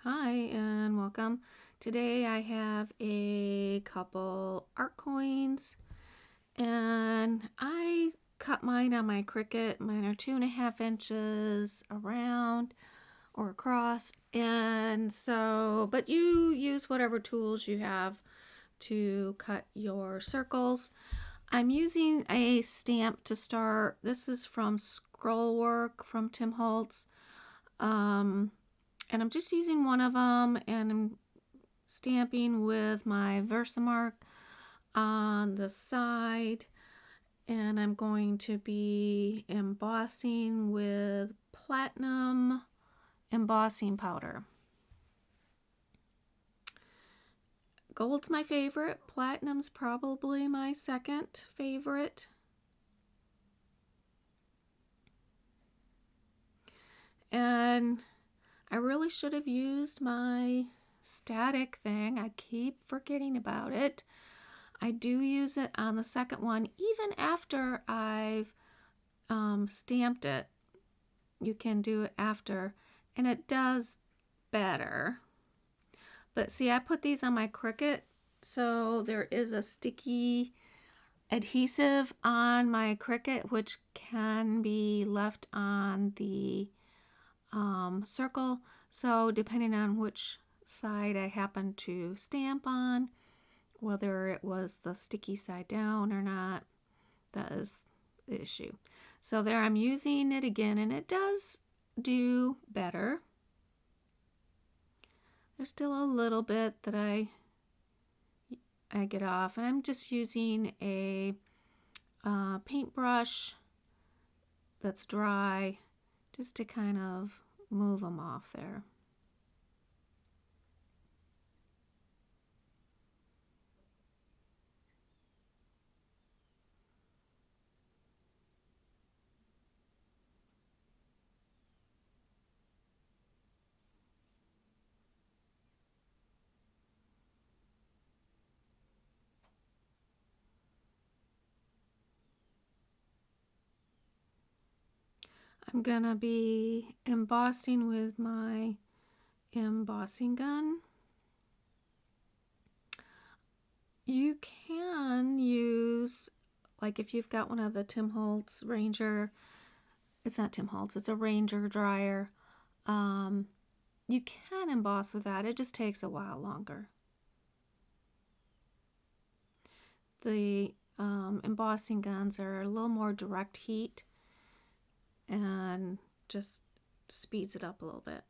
Hi and welcome. Today I have a couple art coins and I cut mine on my Cricut. Mine are 2.5 inches around or across, and so but you use whatever tools you have to cut your circles. I'm using a stamp to start. This is from Scrollwork from Tim Holtz. And I'm just using one of them, and I'm stamping with my Versamark on the side, and I'm going to be embossing with platinum embossing powder. Gold's my favorite. Platinum's probably my second favorite. And I really should have used my static thing. I keep forgetting about it. I do use it on the second one, even after I've stamped it. You can do it after, and it does better. But see, I put these on my Cricut, so there is a sticky adhesive on my Cricut, which can be left on the circle. So depending on which side I happen to stamp on, whether it was the sticky side down or not, that is the issue. So there I'm using it again, and it does do better. There's still a little bit that I get off, and I'm just using a paintbrush that's dry just to kind of move them off there. I'm gonna be embossing with my embossing gun. You can use, like if you've got one of the Tim Holtz Ranger, it's not Tim Holtz, it's a Ranger dryer. You can emboss with that. It just takes a while longer. The embossing guns are a little more direct heat and just speeds it up a little bit.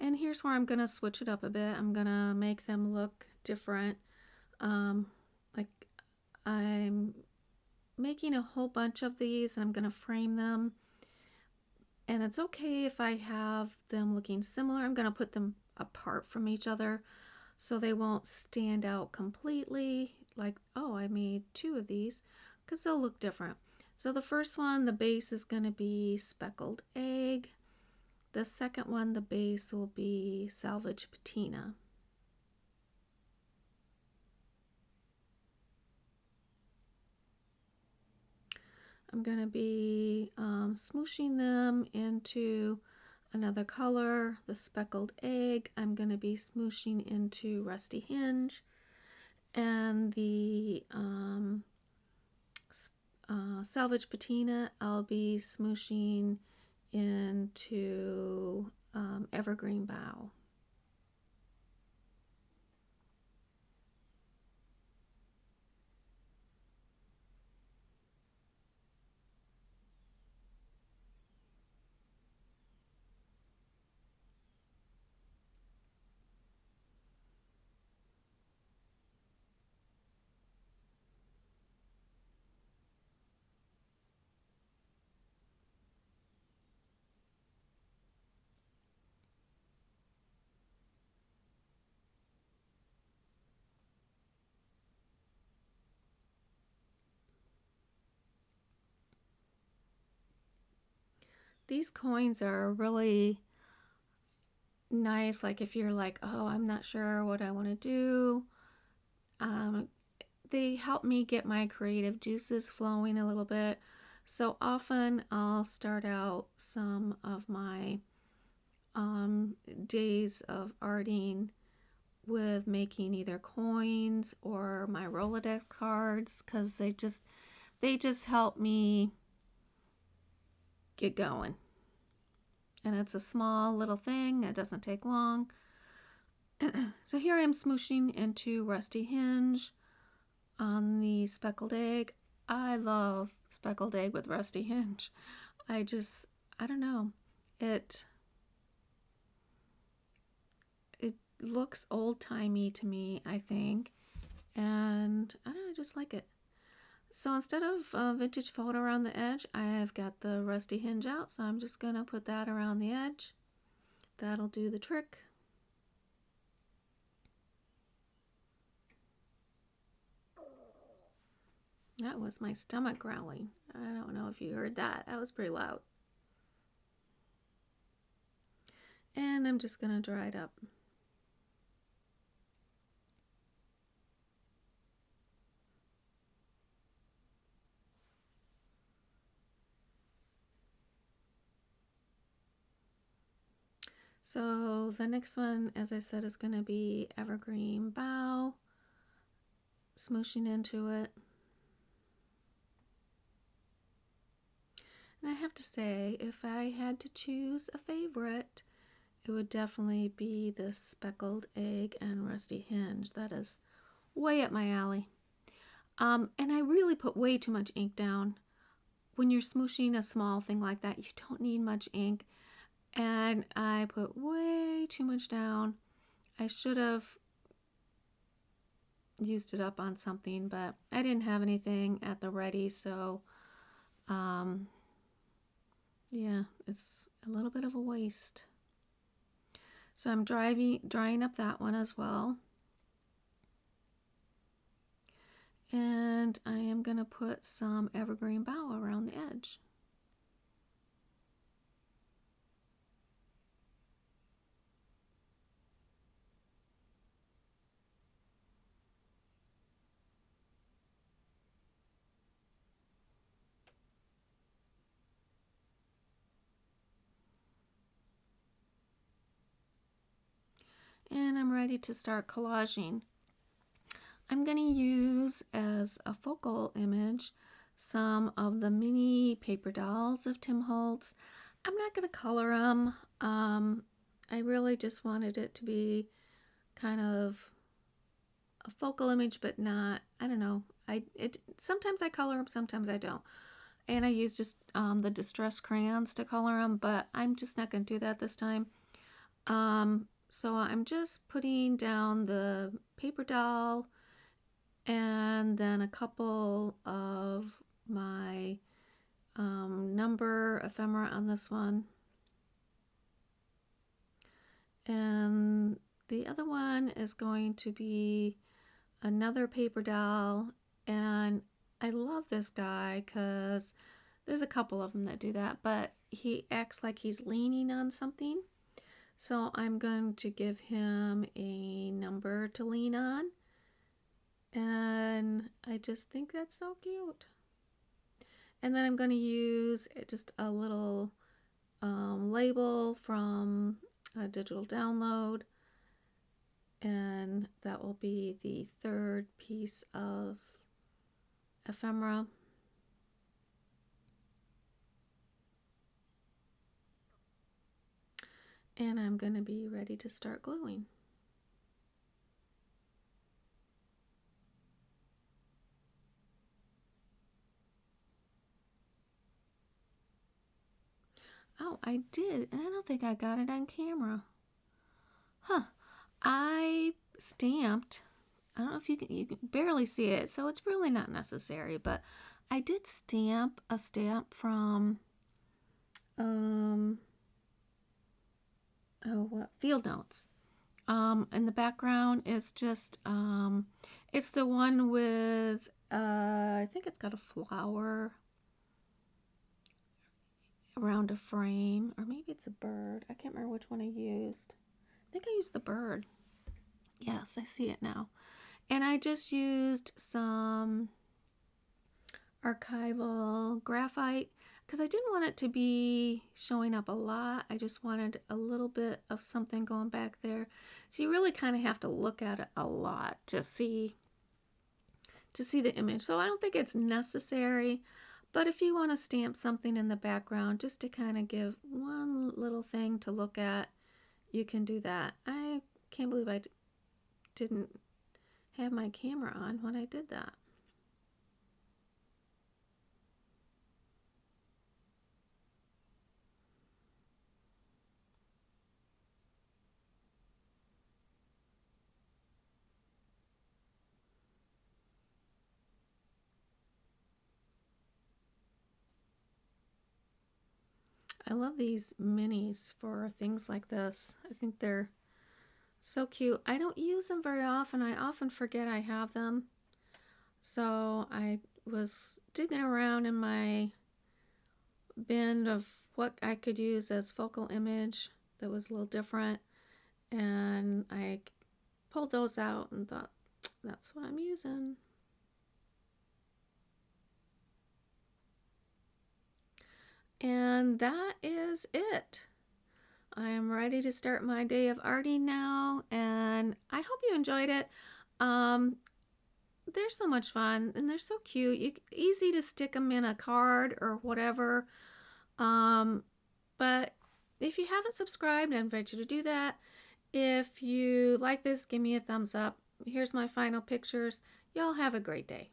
And here's where I'm going to switch it up a bit. I'm going to make them look different. Like I'm making a whole bunch of these, and I'm going to frame them. And it's okay if I have them looking similar. I'm going to put them apart from each other so they won't stand out completely. Like, oh, I made two of these, because they'll look different. So the first one, the base is going to be speckled egg. The second one, the base will be salvaged patina. I'm going to be smooshing them into another color. The speckled egg, I'm going to be smooshing into rusty hinge. And the salvaged patina, I'll be smooshing into evergreen bough. These coins are really nice. Like if you're like, oh, I'm not sure what I want to do, they help me get my creative juices flowing a little bit. So often I'll start out some of my days of arting with making either coins or my Rolodex cards, because they just help me get going. And it's a small little thing. It doesn't take long. So here I am smooshing into Rusty Hinge on the speckled egg. I love speckled egg with Rusty Hinge. I don't know. It looks old-timey to me, I think. And I don't know, I just like it. So instead of vintage photo around the edge, I have got the Rusty Hinge out. So I'm just going to put that around the edge. That'll do the trick. That was my stomach growling. I don't know if you heard that. That was pretty loud. And I'm just going to dry it up. So the next one, as I said, is going to be evergreen bough. Smooshing into it. And I have to say, if I had to choose a favorite, it would definitely be the speckled egg and Rusty Hinge. That is way up my alley. And I really put way too much ink down. When you're smooshing a small thing like that, you don't need much ink. And I put way too much down. I should have used it up on something, but I didn't have anything at the ready, so yeah, it's a little bit of a waste. So I'm drying up that one as well. And I am going to put some evergreen bough around the edge. And I'm ready to start collaging. I'm going to use as a focal image some of the mini paper dolls of Tim Holtz. I'm not going to color them. I really just wanted it to be kind of a focal image, but not, I don't know. Sometimes I color them, sometimes I don't. And I use just the distress crayons to color them, but I'm just not going to do that this time. So I'm just putting down the paper doll and then a couple of my number ephemera on this one. And the other one is going to be another paper doll. And I love this guy because there's a couple of them that do that, but he acts like he's leaning on something. So I'm going to give him a number to lean on. And I just think that's so cute. And then I'm going to use just a little label from a digital download. And that will be the third piece of ephemera. And I'm going to be ready to start gluing. Oh, I did, and I don't think I got it on camera. Huh. I stamped, I don't know if you can barely see it, so it's really not necessary, but I did stamp a stamp from Field Notes. In the background is just it's the one with I think it's got a flower around a frame, or maybe it's a bird. I can't remember which one I used. I think I used the bird. Yes, I see it now. And I just used some archival graphite because I didn't want it to be showing up a lot. I just wanted a little bit of something going back there. So you really kind of have to look at it a lot to see the image. So I don't think it's necessary, but if you want to stamp something in the background just to kind of give one little thing to look at, you can do that. I can't believe I didn't have my camera on when I did that. I love these minis for things like this. I think they're so cute. I don't use them very often. I often forget I have them. So I was digging around in my bin of what I could use as focal image that was a little different. And I pulled those out and thought, that's what I'm using. And that is it. I am ready to start my day of arting now, and I hope you enjoyed it. They're so much fun, and they're so cute. Easy to stick them in a card or whatever. But if you haven't subscribed, I invite you to do that. If you like this, give me a thumbs up. Here's my final pictures. Y'all have a great day.